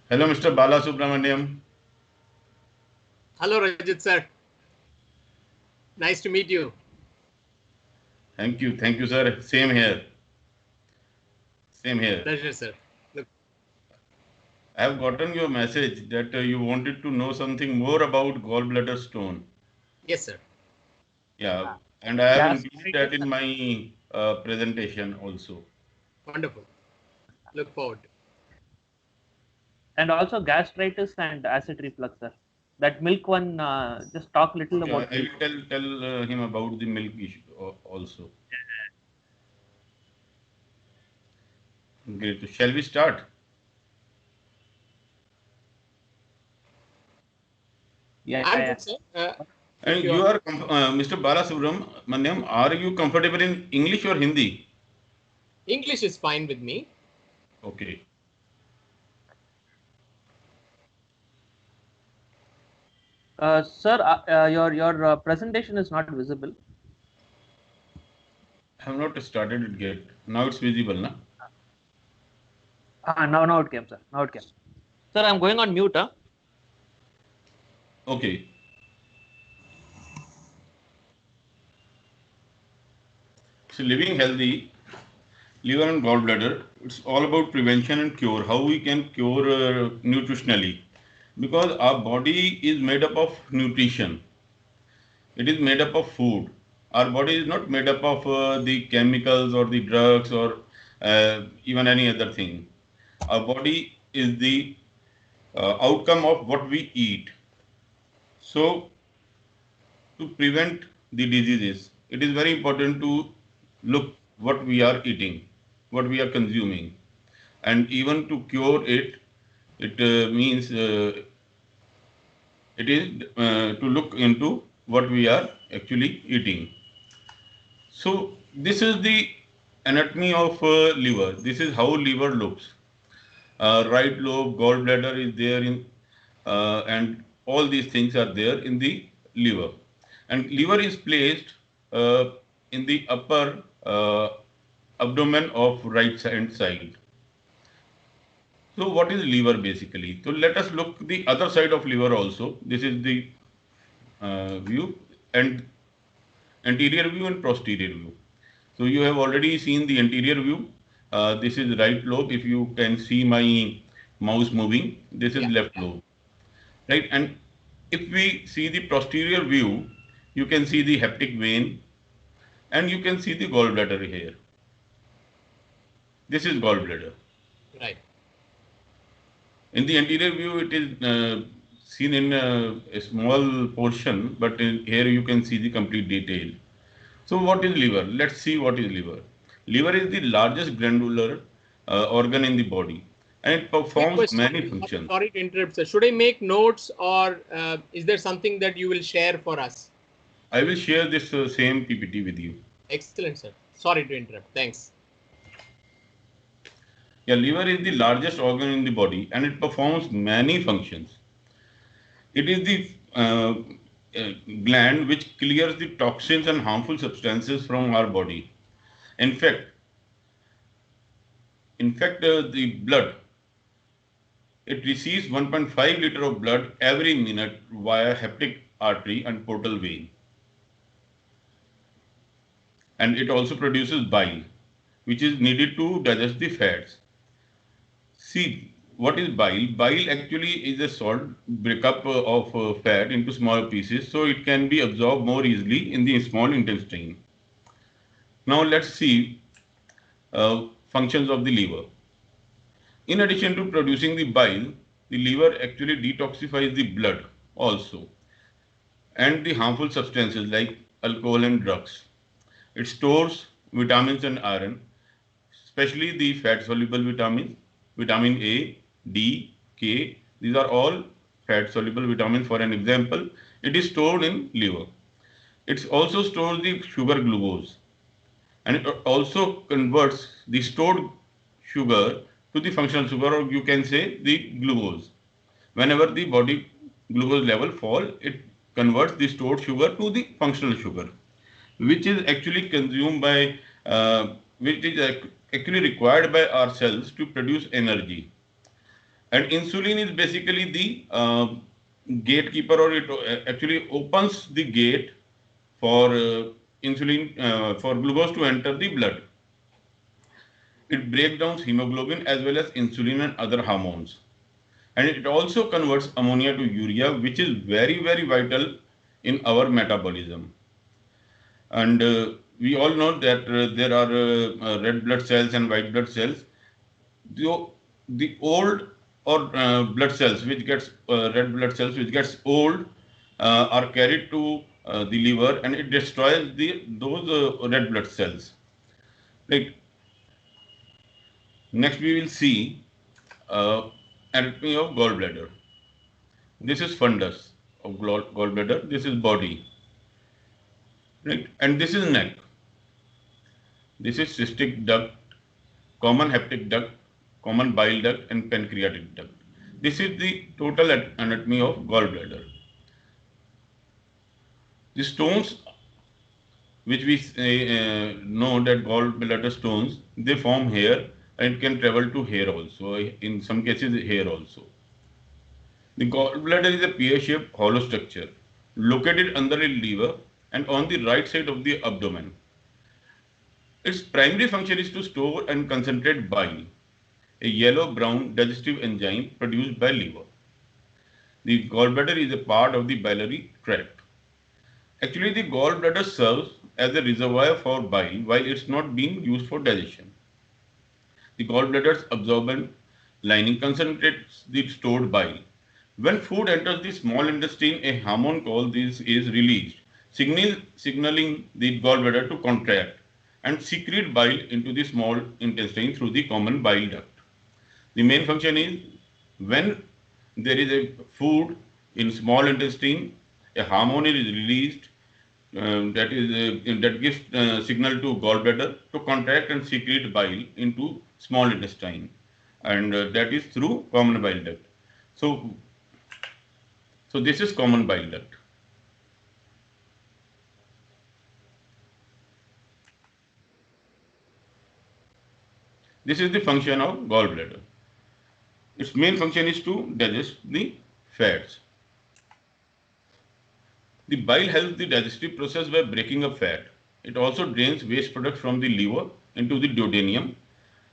Hello, Mr. Bala Subramaniam. Hello, Rajat sir. Nice to meet you. Thank you, sir. Same here. Same here. Pleasure, sir. Look, I have gotten your message that you wanted to know something more about gallbladder stone. yes, sir. Yeah, and I have included Gastritis that in my presentation also. Wonderful. Look forward to. and also gastritis and acid reflux, sir. That milk one, just talk little Yeah, about I milk. will tell him about the milk issue also. Great. Shall we start? I'm Yeah, good, yeah. sir. If And you you are are, Mr. Bala Subramaniam, are you comfortable in English or Hindi? English is fine with me. Okay. Sir, your presentation is not visible. I have not started it yet. Now it's visible, na? Now it came, sir. Now it came. Sir, I'm going on mute. Huh? Okay. So living healthy, liver and gallbladder, it's all about prevention and cure. How we can cure nutritionally. Because our body is made up of nutrition. It is made up of food. Our body is not made up of the chemicals or the drugs or even any other thing. Our body is the outcome of what we eat. So to prevent the diseases, it is very important to look what we are eating, what we are consuming, and even to cure it, it means it is to look into what we are actually eating. So this is the anatomy of liver. This is how liver looks. Right lobe, gallbladder is there in, and all these things are there in the liver. And liver is placed uh, in the upper abdomen of right hand side. So what is liver basically? So let us look the other side of liver also. This is the view and anterior view and posterior view. So you have already seen the anterior view. This is right lobe. If you can see my mouse moving, this is Yeah. left lobe, right? And if we see the posterior view, you can see the hepatic vein and you can see the gallbladder here. This is gallbladder. Right. In the anterior view, it is seen in a small portion, but here you can see the complete detail. So what is liver? Let's see what is liver. Liver is the largest glandular organ in the body and it Quick performs question. many functions. Sorry to interrupt, sir. Should I make notes or is there something that you will share for us? I will share this same PPT with you. Excellent, sir. Sorry to interrupt. Thanks. Yeah, liver is the largest organ in the body and it performs many functions. It is the gland which clears the toxins and harmful substances from our body. In fact, the blood, it receives 1.5 liter of blood every minute via hepatic artery and portal vein. And it also produces bile, which is needed to digest the fats. See, what is bile? Bile actually is a salt breakup of fat into smaller pieces, so it can be absorbed more easily in the small intestine. Now let's see functions of the liver. In addition to producing the bile, the liver actually detoxifies the blood also and the harmful substances like alcohol and drugs. It stores vitamins and iron, especially the fat soluble vitamins, vitamin A, D, K. These are all fat soluble vitamins. For an example, it is stored in liver. It also stores the sugar glucose and it also converts the stored sugar to the functional sugar, or you can say the glucose. Whenever the body glucose level fall, it converts the stored sugar to the functional sugar, which is actually consumed by which is actually required by our cells to produce energy. And insulin is basically the gatekeeper, or it actually opens the gate for insulin, for glucose to enter the blood. It breaks down hemoglobin as well as insulin and other hormones. And it also converts ammonia to urea, which is very, very vital in our metabolism. And we all know that there are red blood cells and white blood cells. The old or blood cells which gets red blood cells which gets old are carried to the liver, and it destroys the those red blood cells. Like, next we will see uh, anatomy of gallbladder. This is fundus of gallbladder. This is body, right? And this is neck. This is cystic duct, common hepatic duct, common bile duct, and pancreatic duct. This is the total anatomy of gallbladder. The stones which we know that gallbladder stones, they form hair and can travel to hair also. In some cases, hair also. The gallbladder is a pear-shaped hollow structure located under a liver and on the right side of the abdomen. Its primary function is to store and concentrate bile, a yellow-brown digestive enzyme produced by liver. The gallbladder is a part of the biliary tract. Actually, the gallbladder serves as a reservoir for bile while it's not being used for digestion. The gallbladder's absorbent lining concentrates the stored bile. When food enters the small intestine, a hormone called this is released, signaling the gallbladder to contract and secrete bile into the small intestine through the common bile duct. The main function is when there is a food in small intestine, a hormone is released that gives signal to gallbladder to contract and secrete bile into small intestine, and that is through common bile duct. So, so this is common bile duct. This is the function of gallbladder. Its main function is to digest the fats. The bile helps the digestive process by breaking up fat. It also drains waste products from the liver into the duodenum.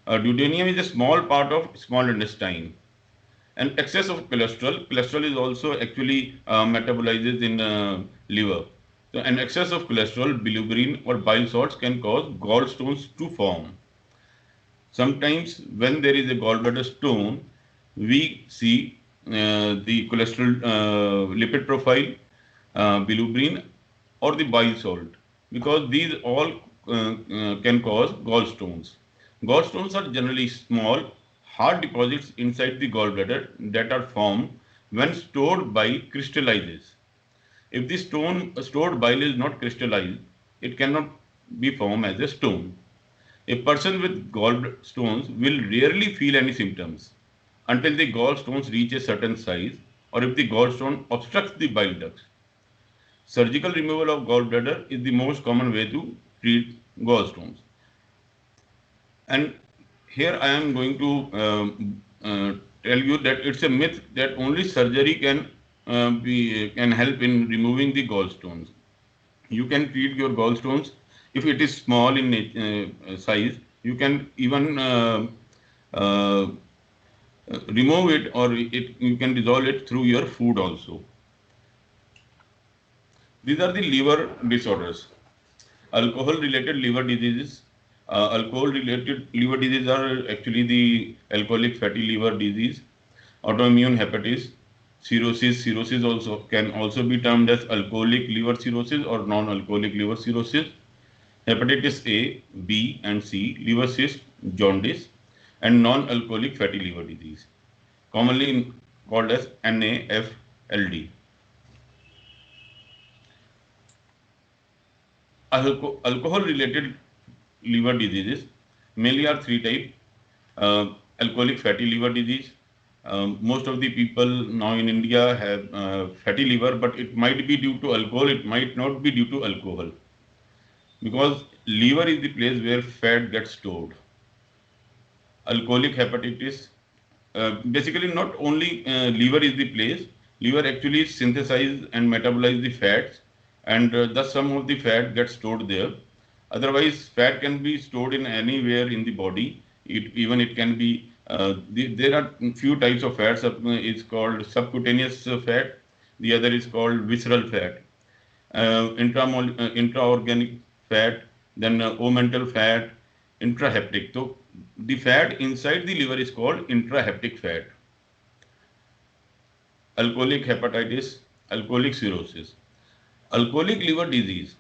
Duodenum is a small part of small intestine. And excess of cholesterol is also actually metabolizes in liver. So an excess of cholesterol, bilirubin or bile salts can cause gallstones to form. Sometimes when there is a gallbladder stone, we see the cholesterol lipid profile, bilirubin or the bile salt, because these all can cause gallstones. Gallstones are generally small, hard deposits inside the gallbladder that are formed when stored bile crystallizes. If the stored bile is not crystallized, it cannot be formed as a stone. A person with gallstones will rarely feel any symptoms until the gallstones reach a certain size, or if the gallstone obstructs the bile ducts. Surgical removal of gallbladder is the most common way to treat gallstones. And here I am going to tell you that it's a myth that only surgery can help in removing the gallstones. You can treat your gallstones if it is small in size. You can even uh, remove it, or you can dissolve it through your food also. These are the liver disorders. Alcohol related liver diseases. Alcohol related liver diseases are actually the alcoholic fatty liver disease, autoimmune hepatitis, cirrhosis. Cirrhosis also can also be termed as alcoholic liver cirrhosis or non-alcoholic liver cirrhosis. Hepatitis A, B, and C, liver cyst, jaundice, and non-alcoholic fatty liver disease, commonly called as NAFLD. Alcohol-related liver diseases mainly are three types. Alcoholic fatty liver disease. Most of the people now in India have fatty liver, but it might be due to alcohol, it might not be due to alcohol. Because liver is the place where fat gets stored. alcoholic hepatitis. Basically, not only liver is the place, liver actually synthesize and metabolize the fats, and thus some of the fat gets stored there. Otherwise, fat can be stored in anywhere in the body. Even it can be, there are few types of fats. It's called subcutaneous fat. The other is called visceral fat, intraorganic fat, then omental fat, intrahepatic. So the fat inside the liver is called intrahepatic fat. Alcoholic hepatitis, alcoholic cirrhosis, alcoholic liver disease.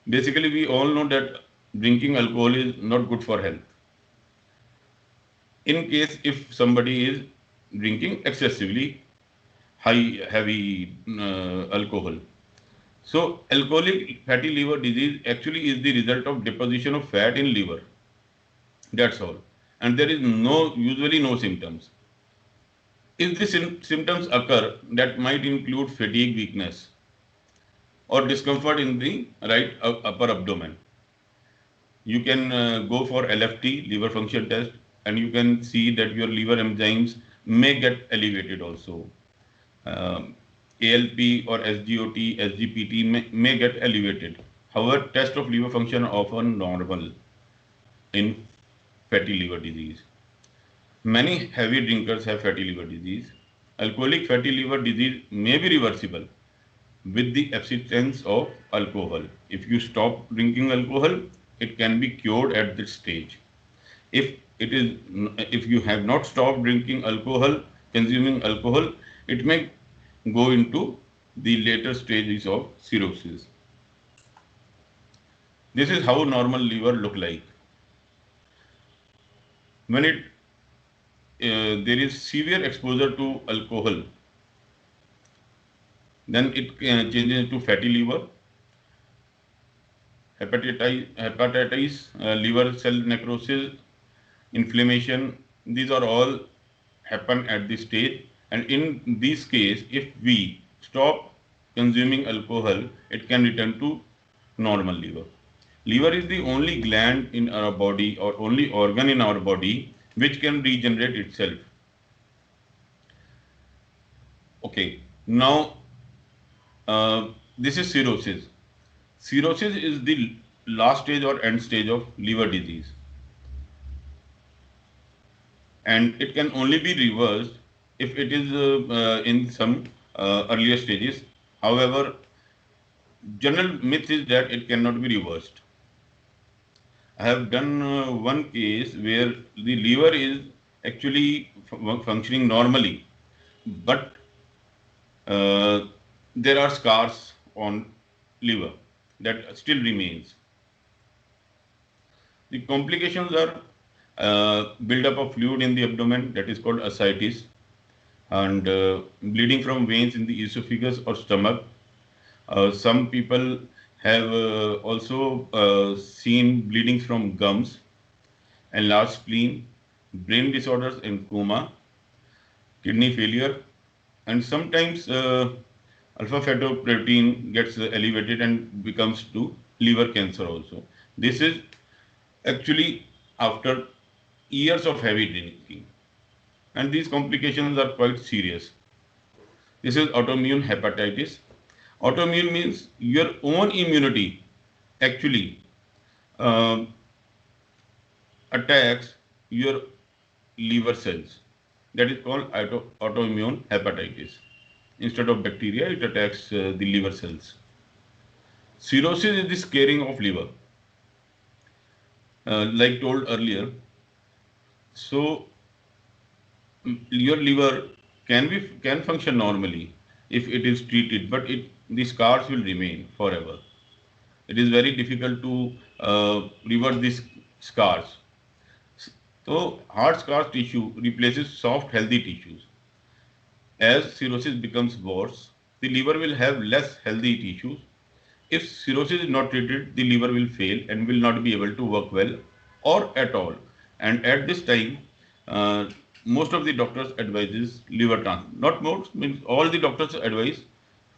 Basically, we all know that drinking alcohol is not good for health. In case if somebody is drinking excessively high, heavy alcohol. So, alcoholic fatty liver disease actually is the result of deposition of fat in liver. That's all. And there is usually no symptoms. If the symptoms occur, that might include fatigue, weakness, or discomfort in the right upper abdomen. You can go for LFT, liver function test, and you can see that your liver enzymes may get elevated also. ALP or SGOT, SGPT may get elevated. However, test of liver function are often normal in fatty liver disease. Many heavy drinkers have fatty liver disease. Alcoholic fatty liver disease may be reversible with the abstinence of alcohol. If you stop drinking alcohol, it can be cured at this stage. If it is, if you have not stopped drinking alcohol, consuming alcohol, it may go into the later stages of cirrhosis. This is how normal liver look like. When there is severe exposure to alcohol, then it changes into fatty liver, hepatitis, liver cell necrosis, inflammation. These are all happen at this stage. And in this case, if we stop consuming alcohol, it can return to normal liver. Liver is the only gland in our body or only organ in our body which can regenerate itself. Okay, now this is cirrhosis. Cirrhosis is the last stage or end stage of liver disease, and it can only be reversed if it is in some earlier stages. However, general myth is that it cannot be reversed. I have done one case where the liver is actually functioning normally, but uh, there are scars on liver that still remains. The complications are buildup of fluid in the abdomen, that is called ascites, and bleeding from veins in the esophagus or stomach. Some people have also seen bleeding from gums, enlarged spleen, brain disorders and coma, kidney failure, and sometimes alpha fetoprotein gets elevated and becomes to liver cancer also. This is actually after years of heavy drinking, and these complications are quite serious. This is autoimmune hepatitis. Autoimmune means your own immunity actually uh, attacks your liver cells. That is called autoimmune hepatitis. Instead of bacteria, it attacks the liver cells. Cirrhosis is the scarring of liver, like told earlier. So your liver can function normally if it is treated, but the scars will remain forever. It is very difficult to revert these scars. So hard scar tissue replaces soft healthy tissues. As cirrhosis becomes worse, the liver will have less healthy tissues. If cirrhosis is not treated, the liver will fail and will not be able to work well or at all. And at this time, uh, most of the doctors advises liver transplant. Not most, means all the doctors advise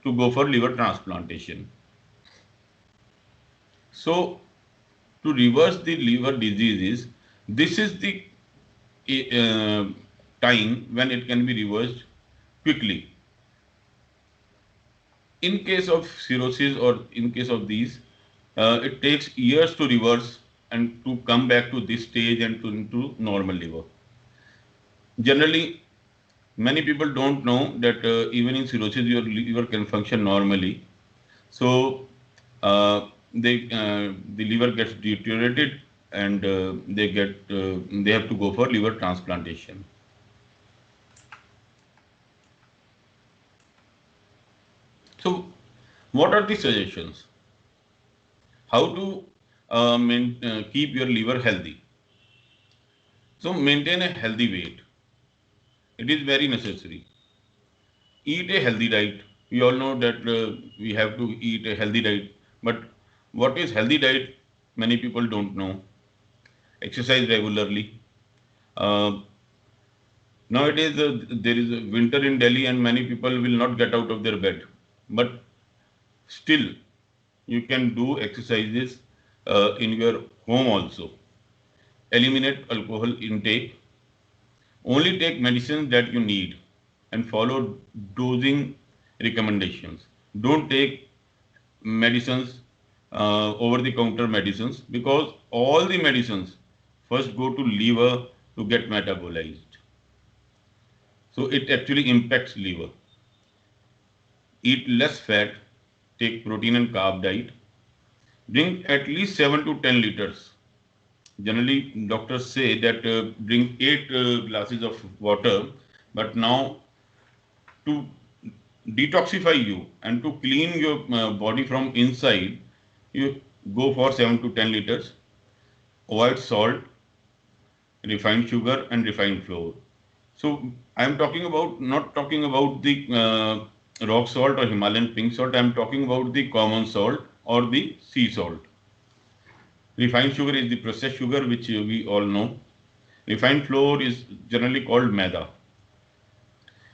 to go for liver transplantation. So to reverse the liver diseases, this is the time when it can be reversed quickly. In case of cirrhosis or in case of these, it takes years to reverse and to come back to this stage and into normal liver. Generally, many people don't know that even in cirrhosis, your liver can function normally. So the liver gets deteriorated and they have to go for liver transplantation. So, what are the suggestions? How to keep your liver healthy? So, maintain a healthy weight. It is very necessary. Eat a healthy diet. We all know that we have to eat a healthy diet. But what is healthy diet? Many people don't know. Exercise regularly. Uh, Nowadays, there is a winter in Delhi, and many people will not get out of their bed. But still, you can do exercises in your home also. Eliminate alcohol intake. Only take medicines that you need and follow dosing recommendations. Don't take medicines, over the counter medicines, because all the medicines first go to liver to get metabolized. So it actually impacts liver. Eat less fat, take protein and carb diet. Drink at least 7 to 10 liters. Generally, doctors say that drink 8 glasses of water, but now to detoxify you and to clean your body from inside, you go for 7 to 10 liters. Avoid salt, refined sugar, and refined flour. So I am talking about not talking about the rock salt or Himalayan pink salt. I am talking about the common salt or the sea salt. Refined sugar is the processed sugar which we all know. Refined flour is generally called maida.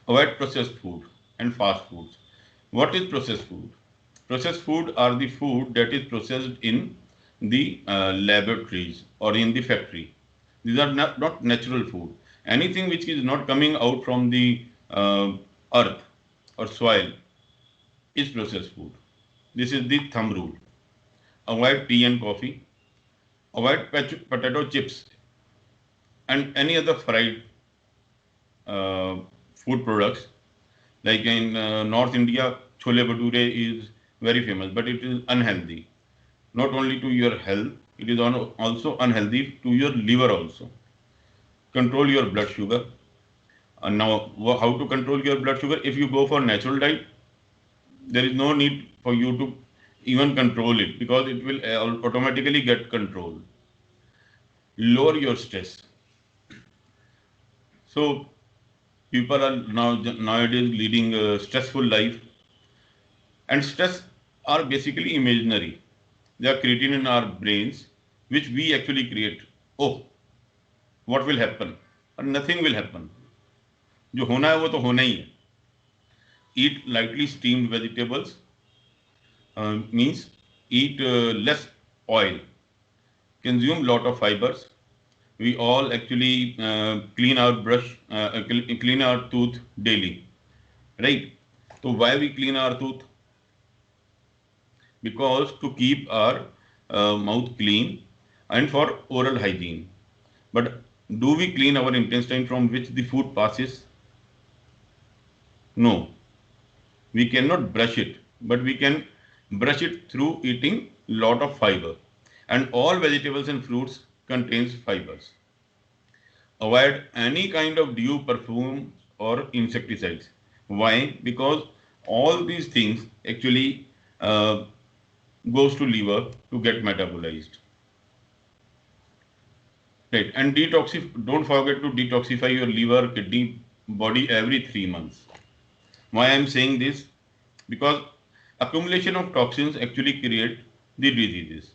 Avoid processed food and fast foods. What is processed food? Processed food are the food that is processed in the laboratories or in the factory. These are not natural food. Anything which is not coming out from the earth or soil is processed food. This is the thumb rule. Avoid tea and coffee. Avoid potato chips and any other fried uh, food products. Like in North India, chole bhature is very famous, but it is unhealthy. Not only to your health, it is also unhealthy to your liver also. Control your blood sugar. And now, how to control your blood sugar? If you go for natural diet, there is no need for you to even control it because it will automatically get controlled. Lower your stress. So people are nowadays leading a stressful life, and stress are basically imaginary. They are created in our brains, which we actually create. Oh, what will happen? And nothing will happen. जो होना है वो तो होना ही है. Eat lightly steamed vegetables, means eat less oil. Consume lot of fibers. We all actually clean our tooth daily, right? So why we clean our tooth? Because to keep our mouth clean and for oral hygiene. But do we clean our intestine from which the food passes? No, we cannot brush it, but we can brush it through eating lot of fiber. And all vegetables and fruits contains fibers. Avoid any kind of dew, perfume, or insecticides. Why? Because all these things actually goes to liver to get metabolized. Right. And don't forget to detoxify your liver, kidney, body every 3 months. Why I'm saying this? Because accumulation of toxins actually create the diseases.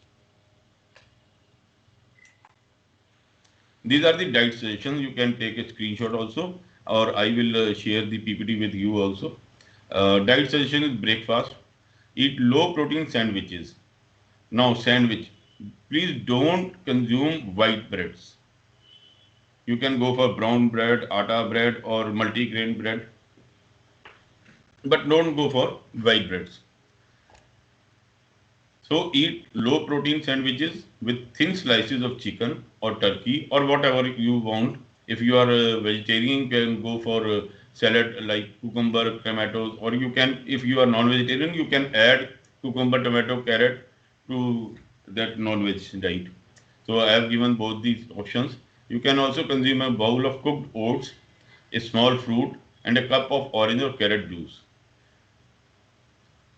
These are the diet suggestions. You can take a screenshot also, or I will share the PPT with you also. Diet suggestion is breakfast. Eat low protein sandwiches. Now, sandwich. Please don't consume white breads. You can go for brown bread, atta bread, or multigrain bread, but don't go for white breads. So eat low protein sandwiches with thin slices of chicken or turkey or whatever you want. If you are a vegetarian, you can go for a salad like cucumber, tomatoes, or you can, if you are non-vegetarian, you can add cucumber, tomato, carrot to that non-veg diet. So I have given both these options. You can also consume a bowl of cooked oats, a small fruit, and a cup of orange or carrot juice.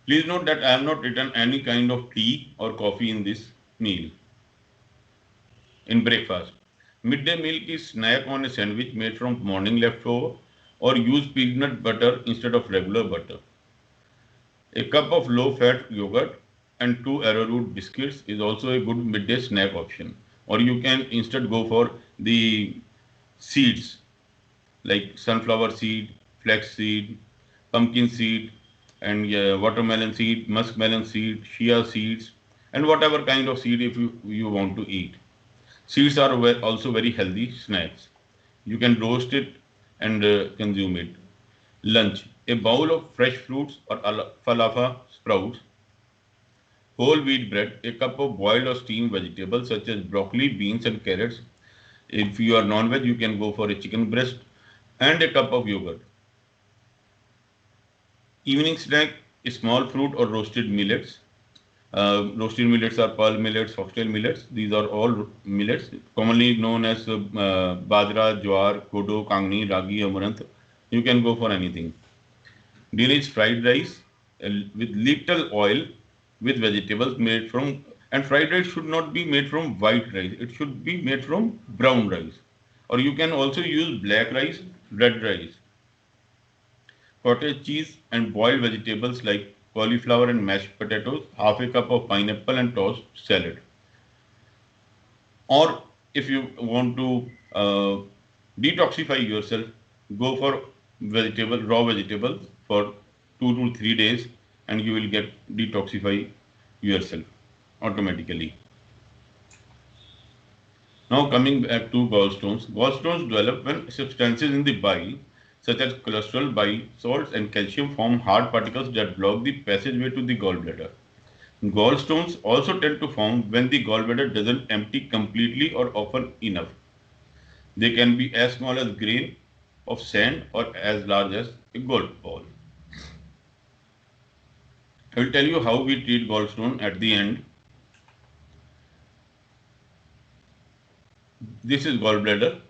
Please note that I have not written any kind of tea or coffee in this meal. In breakfast, midday meal is snack on a sandwich made from morning leftover or use peanut butter instead of regular butter. A cup of low-fat yogurt and two arrowroot biscuits is also a good midday snack option. Or you can instead go for the seeds like sunflower seed, flax seed, pumpkin seed, and watermelon seed, muskmelon seed, chia seeds, and whatever kind of seed if you want to eat. Seeds are also very healthy snacks. You can roast it and consume it. Lunch. A bowl of fresh fruits or falafel sprouts, whole wheat bread, a cup of boiled or steamed vegetables such as broccoli, beans, and carrots. If you are non-veg, you can go for a chicken breast and a cup of yogurt. Evening snack, a small fruit or roasted millets. Roasted millets are pearl millets, foxtail millets. These are all millets, commonly known as bajra, jowar, kodo, kangni, ragi, amaranth. You can go for anything. Dinner is fried rice with little oil with vegetables made from, and fried rice should not be made from white rice. It should be made from brown rice. Or you can also use black rice, red rice. Cottage cheese and boiled vegetables like cauliflower and mashed potatoes, half a cup of pineapple and tossed salad. Or if you want to detoxify yourself, go for raw vegetables for 2 to 3 days, and you will get detoxify yourself automatically. Now coming back to gallstones. Gallstones develop when substances in the bile, such as cholesterol, bile salts, and calcium, form hard particles that block the passageway to the gallbladder. Gallstones also tend to form when the gallbladder doesn't empty completely or often enough. They can be as small as grain of sand or as large as a golf ball. I will tell you how we treat gallstone at the end. This is gallbladder.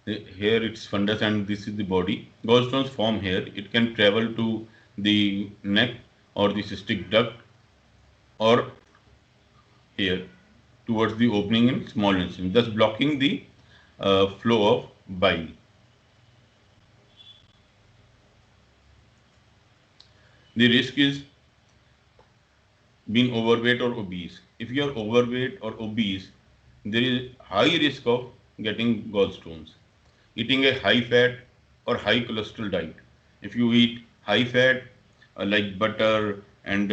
Here it's fundus and this is the body. Gallstones form here. It can travel to the neck or the cystic duct or here towards the opening in small intestine, thus blocking the flow of bile. The risk is being overweight or obese. If you are overweight or obese, there is high risk of getting gallstones. Eating a high fat or high cholesterol diet. If you eat high fat like butter and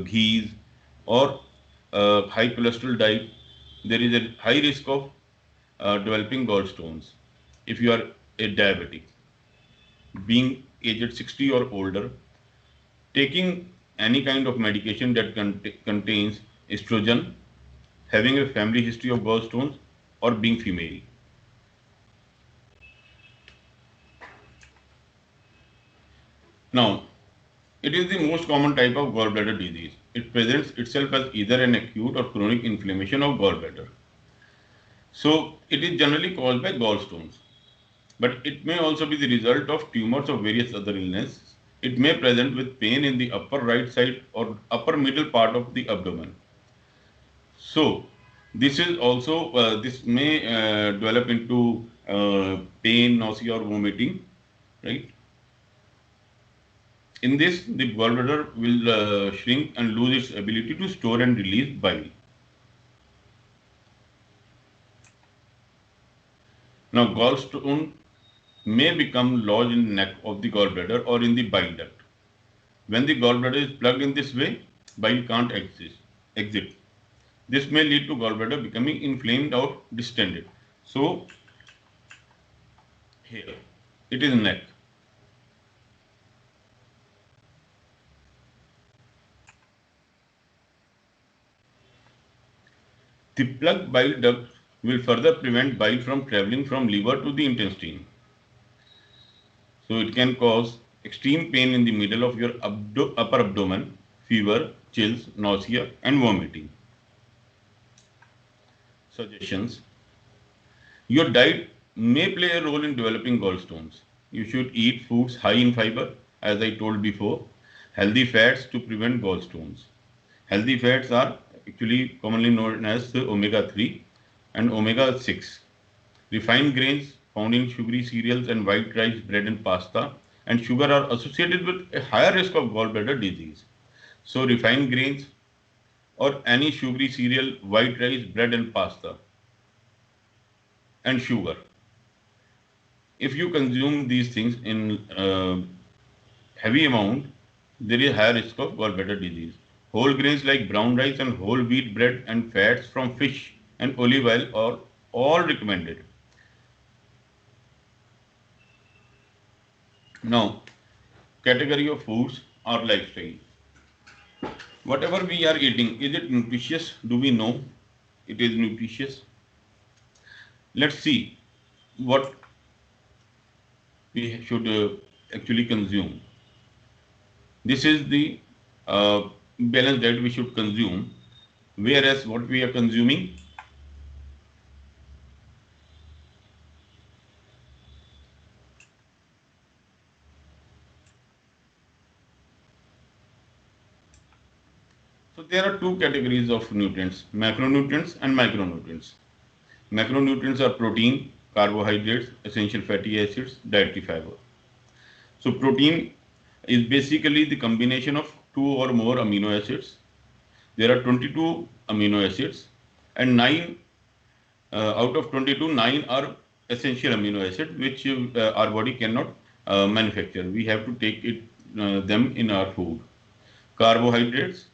ghees or high cholesterol diet, there is a high risk of developing gallstones. If you are a diabetic, being aged 60 or older, taking any kind of medication that contains estrogen, having a family history of gallstones, or being female. Now, it is the most common type of gallbladder disease. It presents itself as either an acute or chronic inflammation of gallbladder. So, it is generally caused by gallstones, but it may also be the result of tumors or various other illnesses. It may present with pain in the upper right side or upper middle part of the abdomen. So, this is also this may develop into pain, nausea, or vomiting, right? In this, the gallbladder will shrink and lose its ability to store and release bile. Now, gallstone may become lodged in the neck of the gallbladder or in the bile duct. When the gallbladder is plugged in this way, bile can't exit. This may lead to gallbladder becoming inflamed or distended. So, here. It is neck. The plugged bile duct will further prevent bile from traveling from liver to the intestine. So it can cause extreme pain in the middle of your upper abdomen, fever, chills, nausea, and vomiting. Suggestions. Your diet may play a role in developing gallstones. You should eat foods high in fiber, as I told before, healthy fats to prevent gallstones. Healthy fats are actually commonly known as omega 3 and omega 6. Refined grains found in sugary cereals and white rice, bread, and pasta, and sugar are associated with a higher risk of gallbladder disease. So, refined grains or any sugary cereal, white rice, bread, and pasta, and sugar. If you consume these things in heavy amount, there is higher risk of gallbladder disease. Whole grains like brown rice and whole wheat bread and fats from fish and olive oil are all recommended. Now, category of foods or lifestyle. Whatever we are eating, is it nutritious? Do we know it is nutritious? Let's see what we should actually consume. This is the balance that we should consume, whereas what we are consuming. So there are two categories of nutrients, macronutrients and micronutrients. Macronutrients are protein, carbohydrates, essential fatty acids, dietary fiber. So protein is basically the combination of two or more amino acids. There are 22 amino acids and 9 out of 22, 9 are essential amino acids which our body cannot manufacture. We have to take them in our food. Carbohydrates,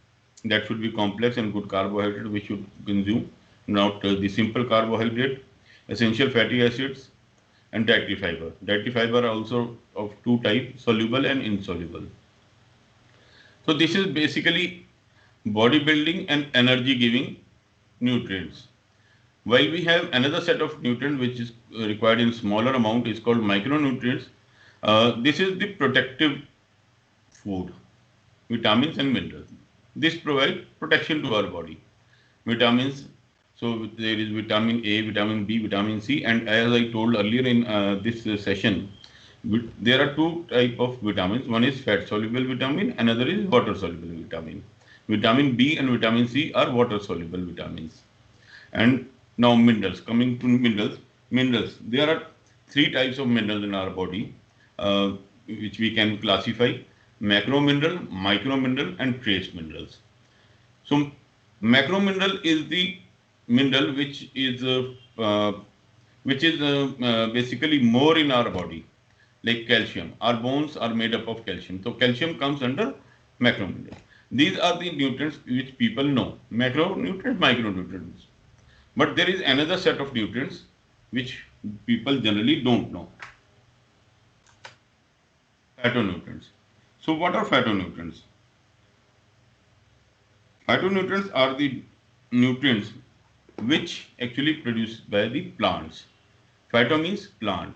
that should be complex and good carbohydrate we should consume, not the simple carbohydrate. Essential fatty acids and dietary fiber. Dietary fiber are also of two types, soluble and insoluble. So this is basically bodybuilding and energy giving nutrients. While we have another set of nutrients which is required in smaller amount is called micronutrients. This is the protective food, vitamins and minerals. This provides protection to our body. Vitamins, so there is vitamin A, vitamin B, vitamin C, and as I told earlier in this session, there are two type of vitamins. One is fat soluble vitamin, another is water soluble vitamin. Vitamin B and vitamin C are water soluble vitamins. And now minerals. Coming to minerals. There are three types of minerals in our body, which we can classify: macro mineral, micro mineral, and trace minerals. So macro mineral is the mineral which is basically more in our body, like calcium. Our bones are made up of calcium. So calcium comes under macro mineral. These are the nutrients which people know: macronutrients, micronutrients. But there is another set of nutrients which people generally don't know. Phytonutrients. So what are phytonutrients? Phytonutrients are the nutrients which actually produced by the plants. Phyto means plant.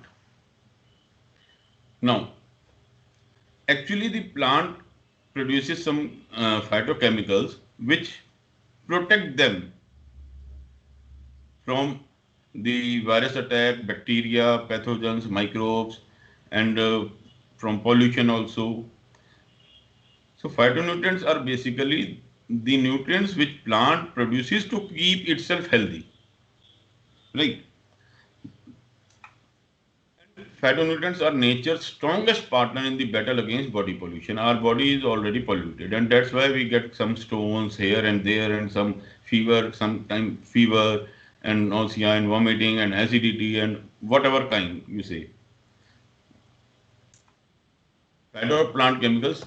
Now, actually the plant produces some phytochemicals which protect them from the virus attack, bacteria, pathogens, microbes, and from pollution also. So phytonutrients are basically the nutrients which plant produces to keep itself healthy. Right? Phytonutrients are nature's strongest partner in the battle against body pollution. Our body is already polluted, and that's why we get some stones here and there, and some fever, sometimes fever, and nausea, and vomiting, and acidity, and whatever kind you say. Phytoplant chemicals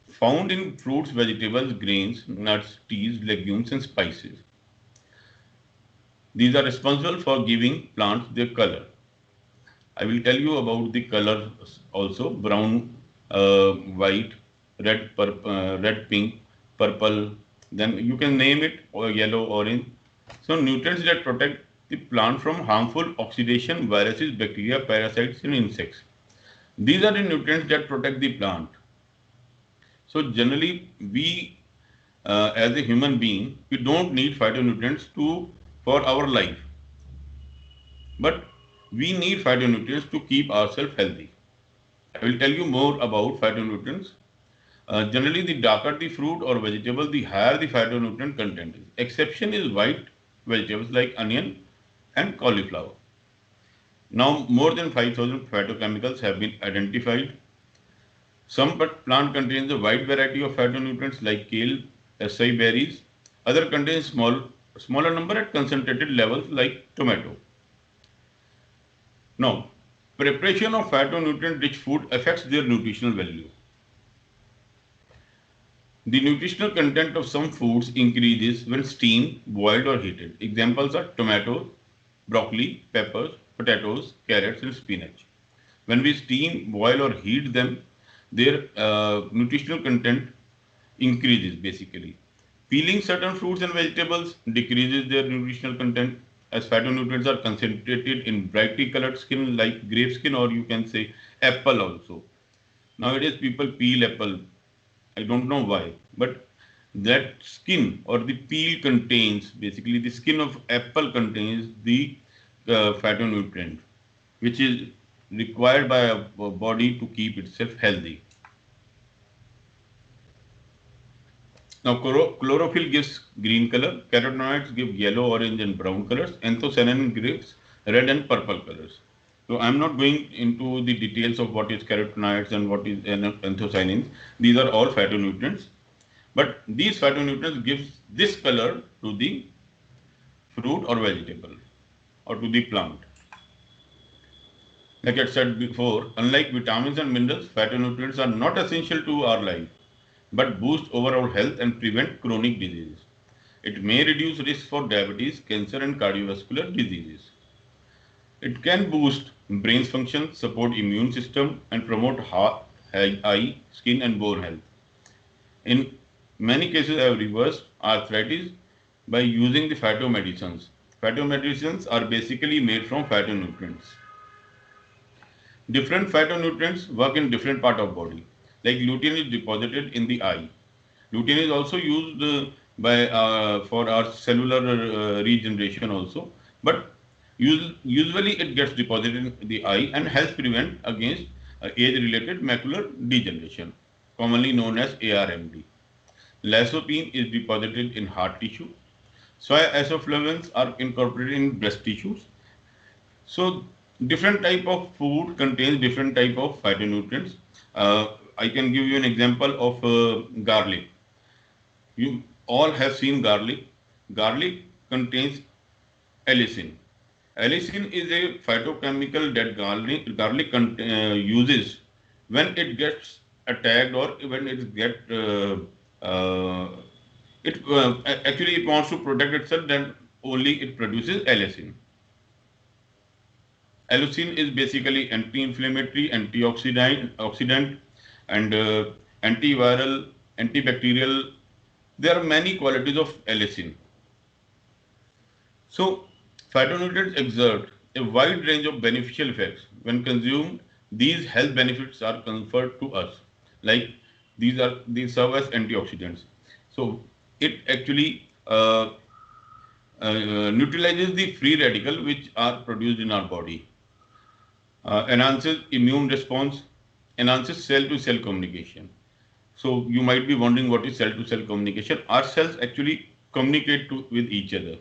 found in fruits, vegetables, grains, nuts, teas, legumes, and spices. These are responsible for giving plants their color. I will tell you about the colors also: brown, white, red, pink, purple. Then you can name it, or yellow, orange. So nutrients that protect the plant from harmful oxidation, viruses, bacteria, parasites, and insects. These are the nutrients that protect the plant. So generally, we as a human being, we don't need phytonutrients to for our life, but we need phytonutrients to keep ourselves healthy. I will tell you more about phytonutrients. Generally, the darker the fruit or vegetable, the higher the phytonutrient content is. Exception is white vegetables like onion and cauliflower. Now, more than 5,000 phytochemicals have been identified. Some plant contains a wide variety of phytonutrients like kale, acai berries. Other contains smaller number at concentrated levels like tomato. Now, preparation of phytonutrient-rich food affects their nutritional value. The nutritional content of some foods increases when steamed, boiled, or heated. Examples are tomatoes, broccoli, peppers, potatoes, carrots, and spinach. When we steam, boil, or heat them, their nutritional content increases basically. Peeling certain fruits and vegetables decreases their nutritional content as phytonutrients are concentrated in brightly colored skin like grape skin, or you can say apple also. Nowadays people peel apple. I don't know why, but that skin or the peel contains basically the skin of apple contains the phytonutrient which is required by a body to keep itself healthy. Now, chlorophyll gives green color, carotenoids give yellow, orange, and brown colors, anthocyanin gives red and purple colors. So, I'm not going into the details of what is carotenoids and what is anthocyanins. These are all phytonutrients, but these phytonutrients gives this color to the fruit or vegetable or to the plant. Like I said before, unlike vitamins and minerals, phytonutrients are not essential to our life but boost overall health and prevent chronic diseases. It may reduce risk for diabetes, cancer, and cardiovascular diseases. It can boost brain function, support immune system, and promote heart, eye, skin, and bone health. In many cases, I have reversed arthritis by using the phytomedicines. Phytomedicines are basically made from phytonutrients. Different phytonutrients work in different part of body. Like lutein is deposited in the eye. Lutein is also used by for our cellular regeneration also, but usually it gets deposited in the eye and helps prevent against age-related macular degeneration, commonly known as ARMD. Lycopene is deposited in heart tissue. Soy isoflavones are incorporated in breast tissues. So different type of food contains different type of phytonutrients. I can give you an example of garlic. You all have seen garlic. Garlic contains allicin. Allicin is a phytochemical that garlic uses when it gets attacked or when it get uh, it actually it wants to protect itself. Then only it produces allicin. Allicin is basically anti-inflammatory, oxidant, and antiviral, antibacterial. There are many qualities of allicin. So, phytonutrients exert a wide range of beneficial effects. When consumed, these health benefits are conferred to us. Like these serve as antioxidants. So, it actually neutralizes the free radical which are produced in our body, enhances immune response, enhances cell-to-cell communication. So you might be wondering what is cell-to-cell communication. Our cells actually communicate with each other.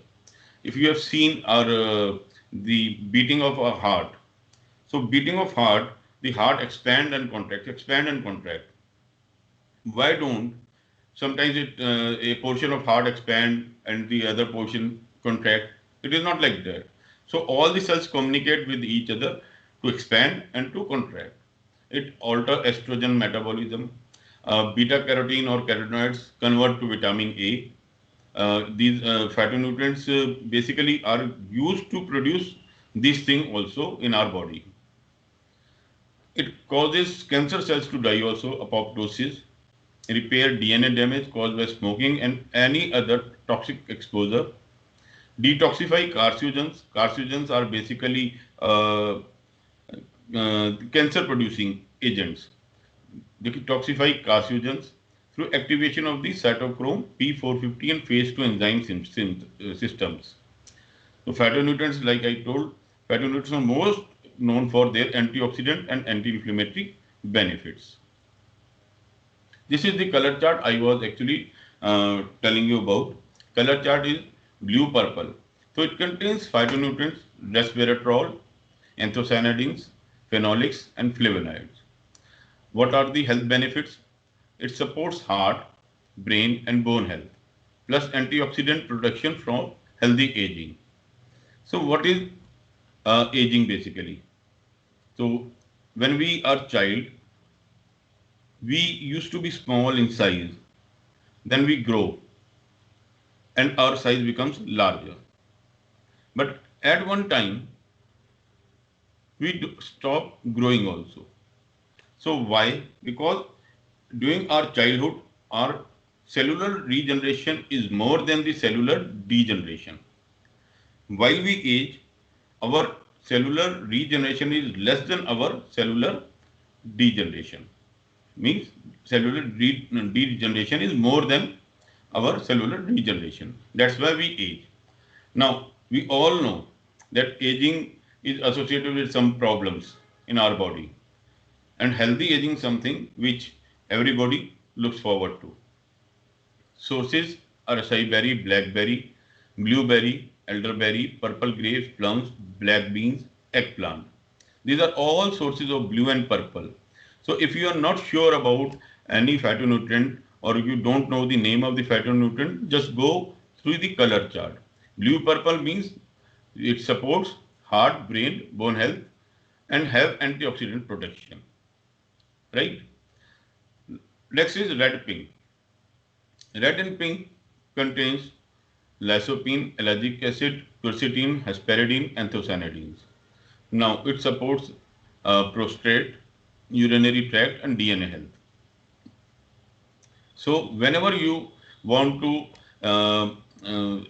If you have seen the beating of our heart, so beating of heart, the heart expand and contract. Why don't sometimes a portion of heart expand and the other portion contract? It is not like that. So all the cells communicate with each other to expand and to contract. It alter estrogen metabolism. Beta carotene or carotenoids convert to vitamin A. These phytonutrients basically are used to produce this thing also in our body. It causes cancer cells to die also, apoptosis, repair DNA damage caused by smoking and any other toxic exposure, detoxify carcinogens. Carcinogens are basically cancer producing agents. Detoxify carcinogens through activation of the cytochrome P450 and phase 2 enzyme systems. So phytonutrients, like I told, phytonutrients are most known for their antioxidant and anti-inflammatory benefits. This is the color chart I was actually telling you about. Color chart is blue purple. So it contains phytonutrients, resveratrol, anthocyanidins, phenolics, and flavonoids. What are the health benefits? It supports heart, brain, and bone health, plus antioxidant production from healthy aging. So, what is aging basically? So, when we are child, we used to be small in size. Then we grow, and our size becomes larger. But at one time, we stop growing also. So, why? Because during our childhood, our cellular regeneration is more than the cellular degeneration. While we age, our cellular regeneration is less than our cellular degeneration. Means cellular degeneration is more than our cellular regeneration. That's why we age. Now, we all know that aging is associated with some problems in our body, and healthy aging is something which everybody looks forward to. Sources are acai berry, blackberry, blueberry, elderberry, purple grapes, plums, black beans, eggplant. These are all sources of blue and purple. So if you are not sure about any phytonutrient or you don't know the name of the phytonutrient, just go through the color chart. Blue purple means it supports heart, brain, bone health and have antioxidant protection. Right? Next is red pink. Red and pink contains lycopene, allergic acid, quercetin, hesperidine, anthocyanidins. Now, it supports prostate, urinary tract, and DNA health. So, whenever you want to,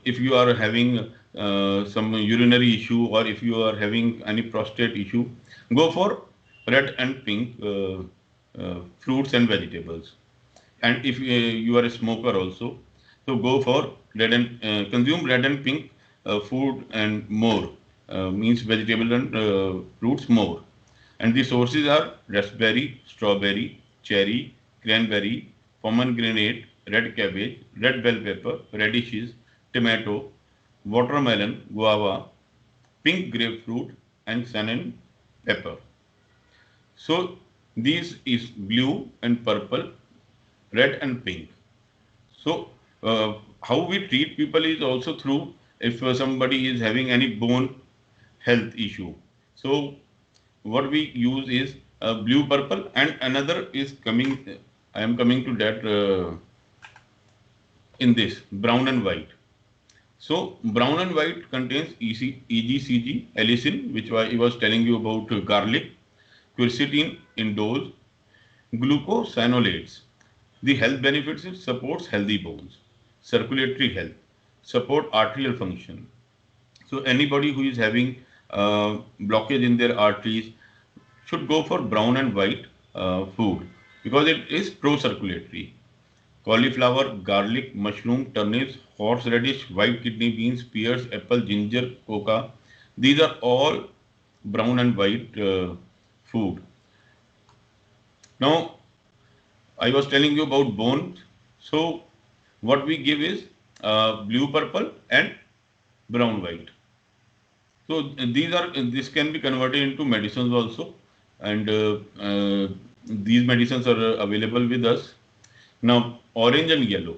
if you are having some urinary issue or if you are having any prostate issue, go for red and pink fruits and vegetables. And if you are a smoker also, so go for red and consume red and pink food and more, means vegetable and fruits more. And the sources are raspberry, strawberry, cherry, cranberry, pomegranate, red cabbage, red bell pepper, radishes, tomato, watermelon, guava, pink grapefruit, and cayenne pepper. So these is blue and purple, red and pink. So, how we treat people is also through if somebody is having any bone health issue. So, what we use is blue purple, and another is coming. I am coming to that in this brown and white. So, brown and white contains EGCG, allicin, which I was telling you about garlic, quercetin in dose, glucosinolates. The health benefits it supports healthy bones, circulatory health, support arterial function. So anybody who is having blockage in their arteries should go for brown and white food because it is pro-circulatory. Cauliflower, garlic, mushroom, turnips, horseradish, white kidney beans, pears, apple, ginger, coca. These are all brown and white food. Now, I was telling you about bones. So, what we give is blue purple and brown white. So, this can be converted into medicines also, and these medicines are available with us. Now, orange and yellow.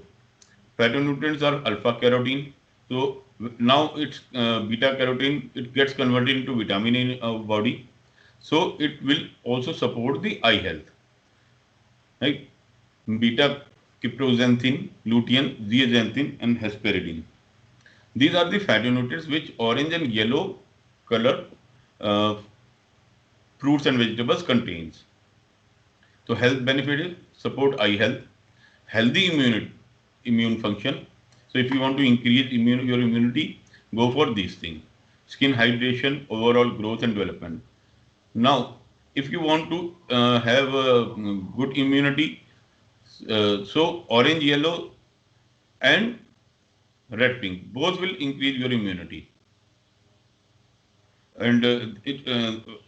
Phytonutrients are alpha carotene. So, now it's beta carotene, it gets converted into vitamin in our body. So, it will also support the eye health. Right? Beta cyproxanthin, lutein, zeaxanthin, and hesperidine. These are the phytonutrients which orange and yellow color uh, fruits and vegetables contains. So health benefit is support eye health, healthy immune function. So if you want to increase your immunity, go for these things. Skin hydration, overall growth and development. Now, if you want to have a good immunity, so orange, yellow, and red, pink, both will increase your immunity. And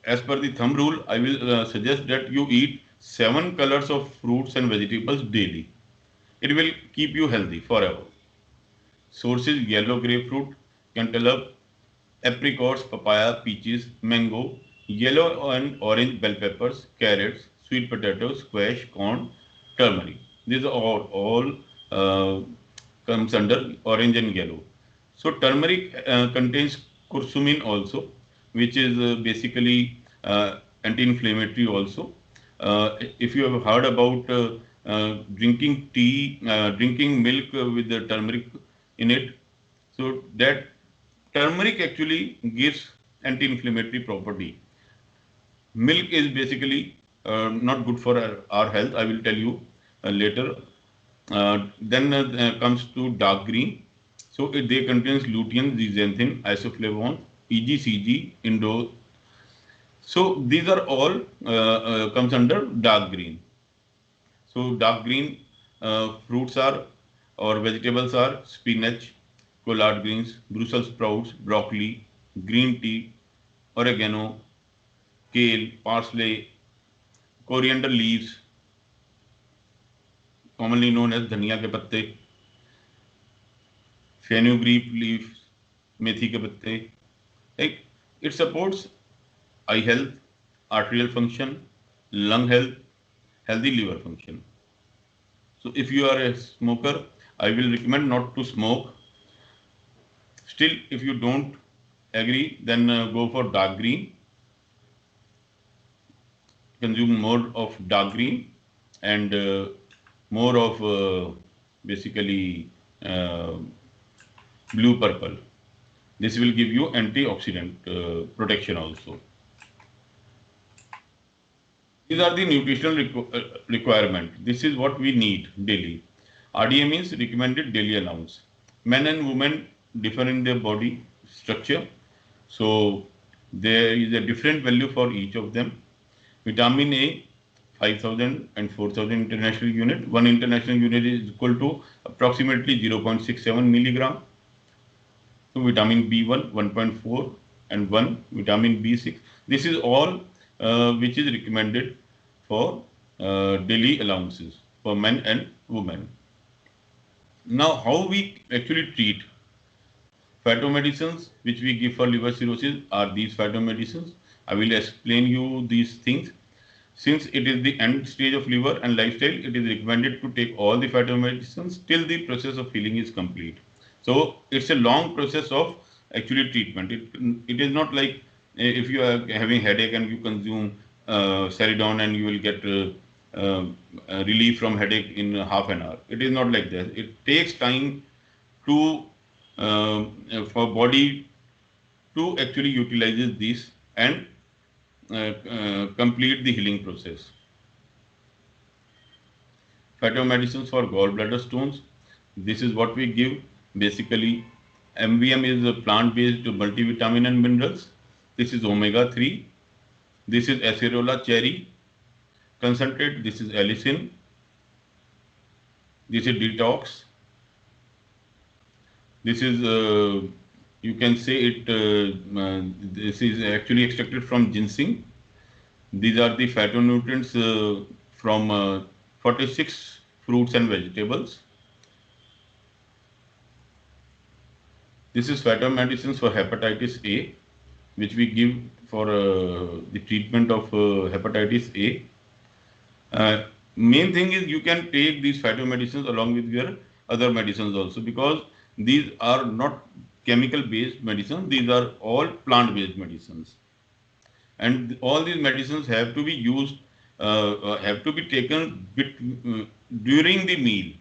as per the thumb rule, I will suggest that you eat 7 colors of fruits and vegetables daily. It will keep you healthy forever. Sources: yellow grapefruit, cantaloupe, apricots, papaya, peaches, mango, yellow and orange bell peppers, carrots, sweet potatoes, squash, corn, turmeric. These are all uh, comes under orange and yellow. So turmeric contains curcumin also, which is basically anti-inflammatory also. If you have heard about drinking tea, drinking milk with the turmeric in it, so that turmeric actually gives anti-inflammatory property. Milk is basically not good for our health. I will tell you later. Then comes to dark green. So they contains lutein, zeaxanthin, isoflavone, EGCG, indo. So these are all comes under dark green. So dark green fruits are or vegetables are spinach, collard greens, Brussels sprouts, broccoli, green tea, oregano, kale, parsley, coriander leaves, commonly known as धनिया के पत्ते, fenugreek leaves, मेथी के पत्ते. Like it supports eye health, arterial function, lung health, healthy liver function. So if you are a smoker, I will recommend not to smoke. Still, if you don't agree, then go for dark green. Consume more of dark green and more of basically uh, blue purple. This will give you antioxidant protection also. These are the nutritional requirement. This is what we need daily. RDA means recommended daily allowance. Men and women differ in their body structure, so there is a different value for each of them. Vitamin A, 5,000 and 4,000 international unit. One international unit is equal to approximately 0.67 milligram. So vitamin B1, 1.4 and 1, vitamin B6. This is all which is recommended for daily allowances for men and women. Now, how we actually treat phytomedicines which we give for liver cirrhosis are these phytomedicines. I will explain you these things. Since it is the end stage of liver and lifestyle, it is recommended to take all the phytomedicines till the process of healing is complete. So it's a long process of actually treatment. It is not like if you are having headache and you consume Ceridon and you will get relief from headache in half an hour. It is not like that. It takes time to for body to actually utilizes these and complete the healing process. Phytomedicines for gallbladder stones. This is what we give. Basically, MVM is a plant-based multivitamin and minerals. This is omega 3. This is acerola cherry concentrate. This is allicin. This is detox. This is you can say it. This is actually extracted from ginseng. These are the phytonutrients from 46 fruits and vegetables. This is phytomedicines for hepatitis A, which we give for the treatment of hepatitis A. Main thing is you can take these phytomedicines along with your other medicines also, because these are not chemical based medicines, these are all plant based medicines. And all these medicines have to be used, have to be taken during the meal,